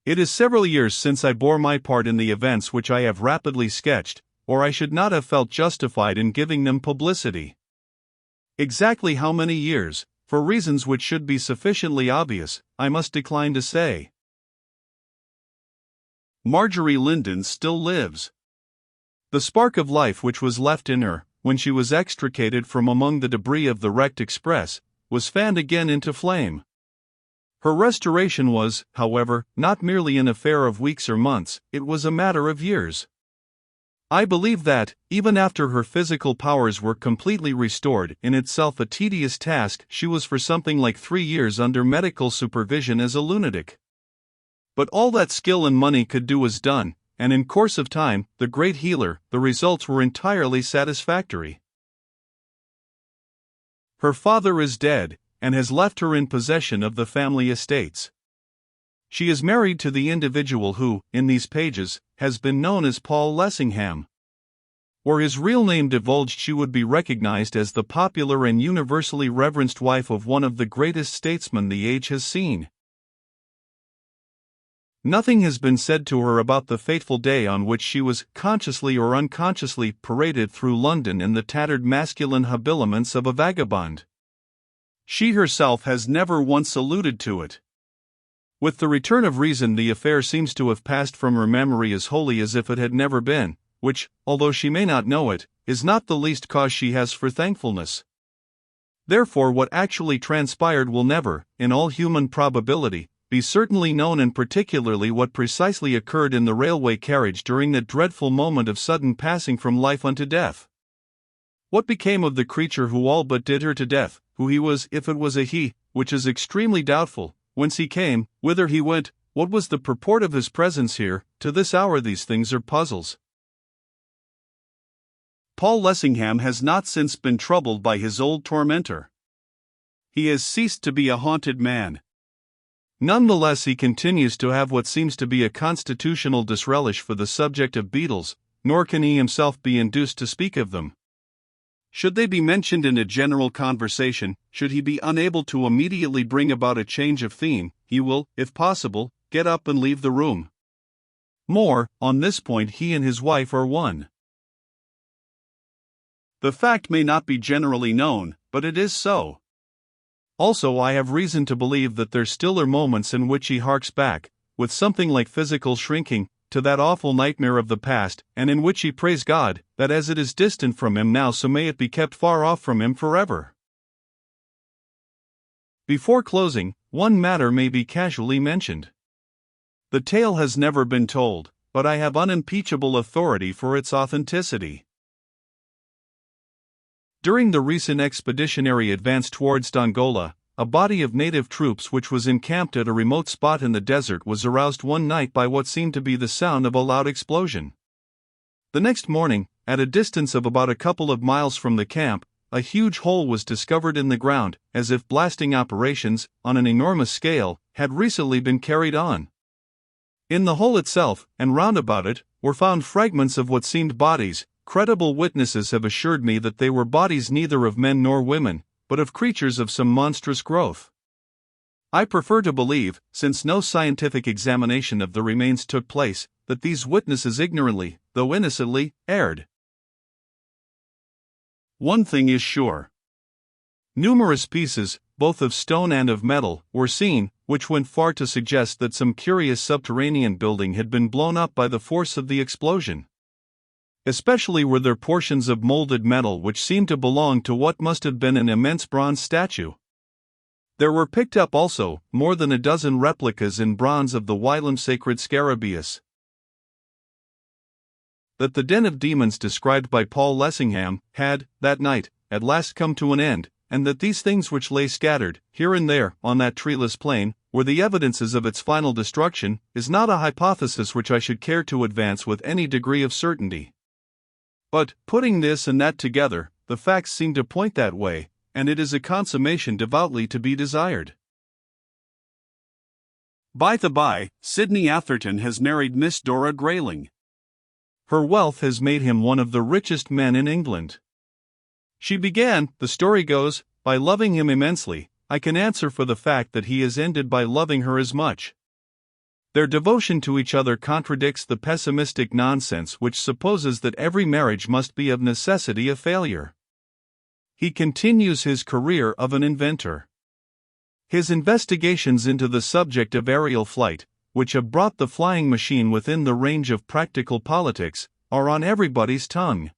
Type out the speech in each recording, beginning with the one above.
It is several years since I bore my part in the events which I have rapidly sketched, or I should not have felt justified in giving them publicity. Exactly how many years, for reasons which should be sufficiently obvious, I must decline to say. Marjorie Linden still lives. The spark of life which was left in her, when she was extricated from among the debris of the wrecked express, was fanned again into flame. Her restoration was, however, not merely an affair of weeks or months, it was a matter of years. I believe that, even after her physical powers were completely restored, in itself a tedious task, she was for something like 3 years under medical supervision as a lunatic. But all that skill and money could do was done, and in course of time, the great healer, the results were entirely satisfactory. Her father is dead, and has left her in possession of the family estates. She is married to the individual who, in these pages, has been known as Paul Lessingham. Were his real name divulged, she would be recognized as the popular and universally reverenced wife of one of the greatest statesmen the age has seen. Nothing has been said to her about the fateful day on which she was, consciously or unconsciously, paraded through London in the tattered masculine habiliments of a vagabond. She herself has never once alluded to it. With the return of reason, the affair seems to have passed from her memory as wholly as if it had never been, which, although she may not know it, is not the least cause she has for thankfulness. Therefore, what actually transpired will never, in all human probability, be certainly known, and particularly what precisely occurred in the railway carriage during that dreadful moment of sudden passing from life unto death. What became of the creature who all but did her to death, who he was, if it was a he, which is extremely doubtful, whence he came, whither he went, what was the purport of his presence here, to this hour these things are puzzles. Paul Lessingham has not since been troubled by his old tormentor. He has ceased to be a haunted man. Nonetheless, he continues to have what seems to be a constitutional disrelish for the subject of beetles, nor can he himself be induced to speak of them. Should they be mentioned in a general conversation, should he be unable to immediately bring about a change of theme, he will, if possible, get up and leave the room. More, on this point he and his wife are one. The fact may not be generally known, but it is so. Also, I have reason to believe that there still are moments in which he harks back, with something like physical shrinking, to that awful nightmare of the past, and in which he prays God, that as it is distant from him now, so may it be kept far off from him forever. Before closing, one matter may be casually mentioned. The tale has never been told, but I have unimpeachable authority for its authenticity. During the recent expeditionary advance towards Dongola, a body of native troops which was encamped at a remote spot in the desert was aroused one night by what seemed to be the sound of a loud explosion. The next morning, at a distance of about a couple of miles from the camp, a huge hole was discovered in the ground, as if blasting operations, on an enormous scale, had recently been carried on. In the hole itself, and round about it, were found fragments of what seemed bodies. Credible witnesses have assured me that they were bodies neither of men nor women, but of creatures of some monstrous growth. I prefer to believe, since no scientific examination of the remains took place, that these witnesses ignorantly, though innocently, erred. One thing is sure. Numerous pieces, both of stone and of metal, were seen, which went far to suggest that some curious subterranean building had been blown up by the force of the explosion. Especially were there portions of molded metal which seemed to belong to what must have been an immense bronze statue. There were picked up also more than a dozen replicas in bronze of the whilom sacred scarabaeus. That the den of demons described by Paul Lessingham had, that night, at last come to an end, and that these things which lay scattered, here and there, on that treeless plain, were the evidences of its final destruction, is not a hypothesis which I should care to advance with any degree of certainty. But, putting this and that together, the facts seem to point that way, and it is a consummation devoutly to be desired. By the by, Sidney Atherton has married Miss Dora Grayling. Her wealth has made him one of the richest men in England. She began, the story goes, by loving him immensely. I can answer for the fact that he has ended by loving her as much. Their devotion to each other contradicts the pessimistic nonsense which supposes that every marriage must be of necessity a failure. He continues his career of an inventor. His investigations into the subject of aerial flight, which have brought the flying machine within the range of practical politics, are on everybody's tongue.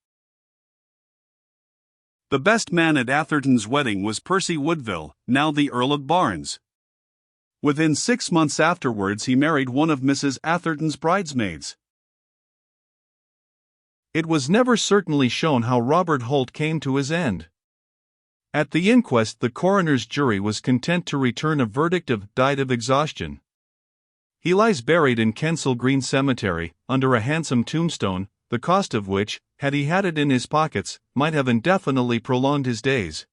The best man at Atherton's wedding was Percy Woodville, now the Earl of Barnes. Within 6 months afterwards he married one of Mrs. Atherton's bridesmaids. It was never certainly shown how Robert Holt came to his end. At the inquest the coroner's jury was content to return a verdict of died of exhaustion. He lies buried in Kensal Green Cemetery, under a handsome tombstone, the cost of which, had he had it in his pockets, might have indefinitely prolonged his days.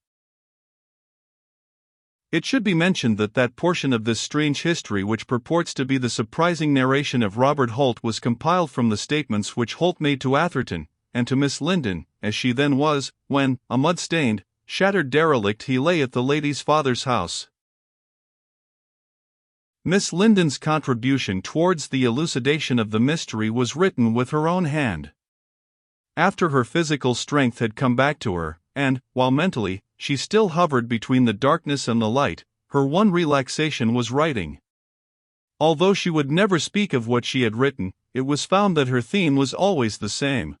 It should be mentioned that that portion of this strange history which purports to be the surprising narration of Robert Holt was compiled from the statements which Holt made to Atherton, and to Miss Linden, as she then was, when, a mud-stained, shattered derelict he lay at the lady's father's house. Miss Linden's contribution towards the elucidation of the mystery was written with her own hand. After her physical strength had come back to her, and, while mentally, she still hovered between the darkness and the light, her one relaxation was writing. Although she would never speak of what she had written, it was found that her theme was always the same.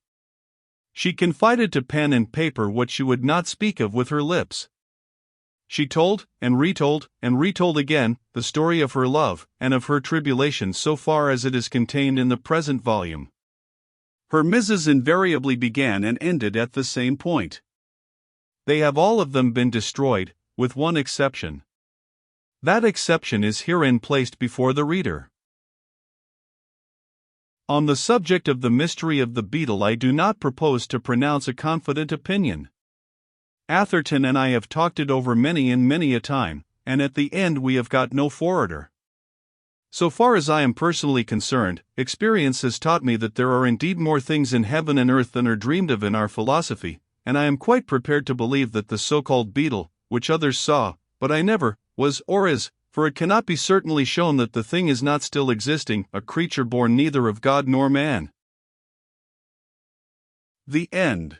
She confided to pen and paper what she would not speak of with her lips. She told, and retold again, the story of her love, and of her tribulations so far as it is contained in the present volume. Her missives invariably began and ended at the same point. They have all of them been destroyed, with one exception. That exception is herein placed before the reader. On the subject of the mystery of the Beetle I do not propose to pronounce a confident opinion. Atherton and I have talked it over many and many a time, and at the end we have got no forwarder. So far as I am personally concerned, experience has taught me that there are indeed more things in heaven and earth than are dreamed of in our philosophy, and I am quite prepared to believe that the so-called Beetle, which others saw, but I never, was or is, for it cannot be certainly shown that the thing is not still existing, a creature born neither of God nor man. The end.